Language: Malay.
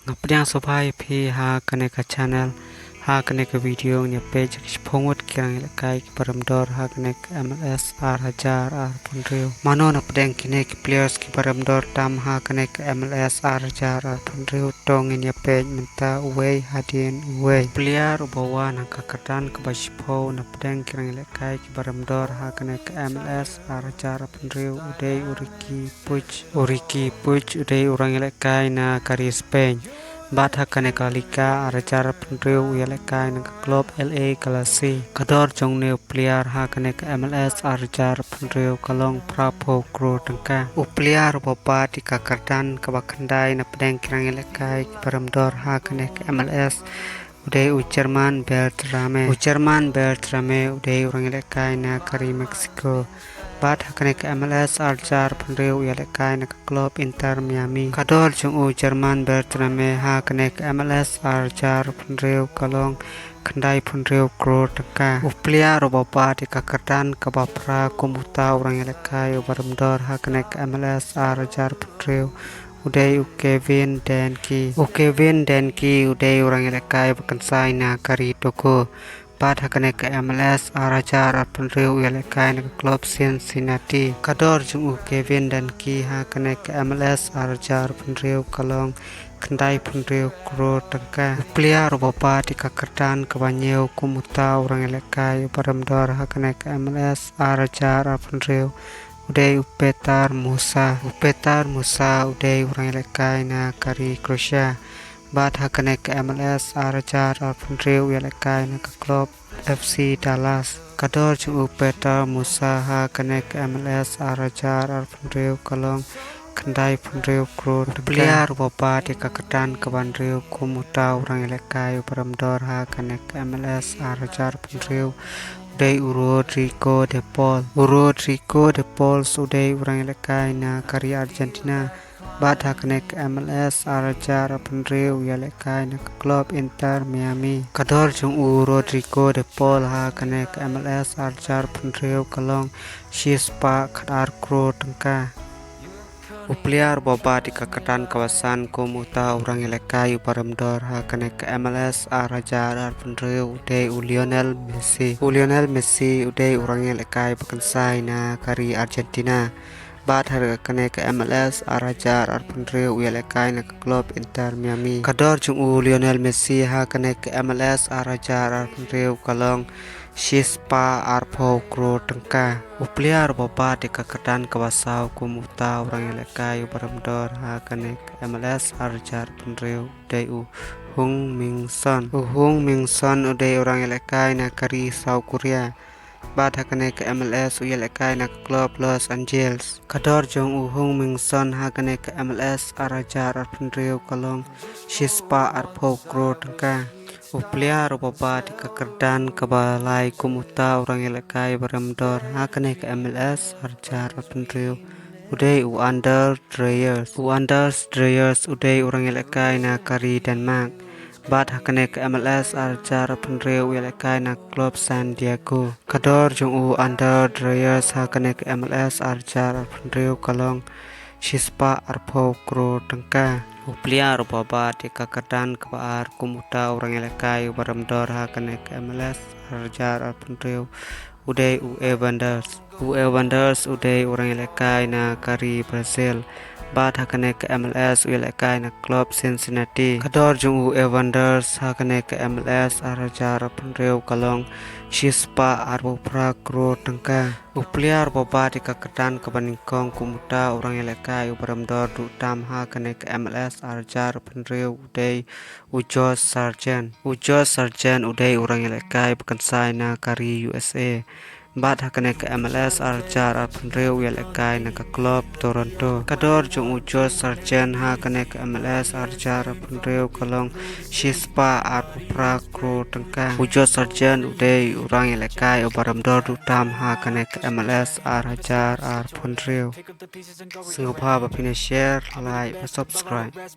Ngapdang sobai phi ha kane ka channel ha kane ka video nya page phongot kyang kai paramdor ha kane MLS R1000 R punreu mano napdang kine ki players ki paramdor tam ha kane MLS R1000 R punreu tong in ya page menta way hadin way player bawan ka katan ka bashpho napdang kyang kai ki paramdor ha kane MLS R1000 R punreu udai uriki puch udai urang kai na kari Spain Batha Kanekalika Arajar Pendreu Yaleka Naka Club LA Kalasi Kador Jongneu Player Ha Kanek MLS Arajar Pendreu Kalong Prapo Kro Tangka Upliar Boba di Kakardan Kabakandai Napdeng Kirang Yalekai Paramdor Ha Kanek MLS Uday Ujerman Bertrame Uday Urang Yalekai Na Kari Mexico Bat hakanek MLS Arjar Pendreu Yalekai na Club Inter Miami Kador Jung Jerman Bertrame hakanek MLS Arjar Pendreu Kalong Kendai Pendreu Kro Teka Uplia Robapa di Kakardan Kabapra Komuta Urang Yalekai Ubarmdor hakanek MLS Arjar Pendreu Uday Kevin Denki Uday Urang Yalekai Bakansai na Kari Toko Bat hakanek MLS Arajar Pendreu Yalekai na Club Cincinnati Kador Jung Kevin dan Ki hakanek MLS Arajar Pendreu Kalong Kendai Pendreu Kro Tangka Plia Robapa di Kakardan Kabanyeu Kumuta Urang Yalekai Paramdor hakanek MLS Arajar Pendreu Uday Upetar Musa Uday Urang Yalekai na Kari Croatia Bat hakanek MLS Arajar Pendreu Yalekai na Club FC Dallas Kador Jung Peter Musa hakanek MLS Arajar Pendreu Kalong Kendai Pendreu Kro Piliar Boba di Kakatan Kabandreu Kumuta Urang Yalekai Paramdor hakanek MLS Arajar Pendreu Uday Rodrigo de Paul Uday Urang Yalekai na Kari Argentina Bat hakanek MLS Arajar Pendreu Yalekai na Club Inter Miami Kador Jung Rodrigo de Paul hakanek MLS Arajar Pendreu Kalong Shispa Kadar Kro Tangka Upliar Boba di Kakatan Kawasan Komuta Urang Yalekai Paramdor hakanek MLS Arajar Pendreu Uday Lionel Messi Uday Urang Yalekai Bakansai na Kari Argentina Bat hakanek MLS Arajar Pendreu Yalekai na Club Inter Miami Kador Jung Lionel Messi hakanek MLS Arajar Pendreu Kalong Shispa Arpo Kro Tangka Upliar Boba di Kakatan Kawasau Kumuta Urang Yalekai Paramdor hakanek MLS Arajar Pendreu Uday Hung Min Son Uday Urang Yalekai na Kari South Korea Bat hakanek MLS Yalekai na Club Los Angeles Kador Jung Hung Min Son hakanek MLS Arajar Pendreu Kalong Shispa Arpo Kro Tangka Uplia Robaba di Kakardan Kabalai Kumuta Urang Yalekai Paramdor hakanek MLS Arajar Pendreu Uday Anders Dreyers Uday Urang Yalekai na Kari Denmark Bat hakanek MLS Arajar Pendreu Yalekai na Club San Diego Kador Jung Anders Dreyers hakanek MLS Arajar Pendreu Kalong Shispa Arpo Kro Tangka Uplia Robaba di Kakardan Kabar Kumuta Urang Yalekai Paramdor hakanek MLS Arajar Pendreu Uday Evanders Uday Urang Yalekai na Kari Brazil Bat hakanek MLS Yalekai na Club Cincinnati Kador Jung Evanders hakanek MLS Arajar Pendreu Kalong Shispa Arpo Kro Tangka Uplia Robaba di Kakatan Kabaningkong Kumuta Urang Yalekai Paramdor Dutam hakanek MLS Arajar Pendreu Uday Ujos Sargent Uday Urang Yalekai Bakansai na Kari USA Bat hakanek MLS Arajar Pendreu Yalekai na Club Toronto Kador Jung Ujos Sargent hakanek MLS Arajar Pendreu Kalong Shispa Arpo Kro Tangka Ujos Sargent Uday Urang Yalekai Paramdor Dutam hakanek MLS Arajar Pendreu Singapore Share, like, subscribe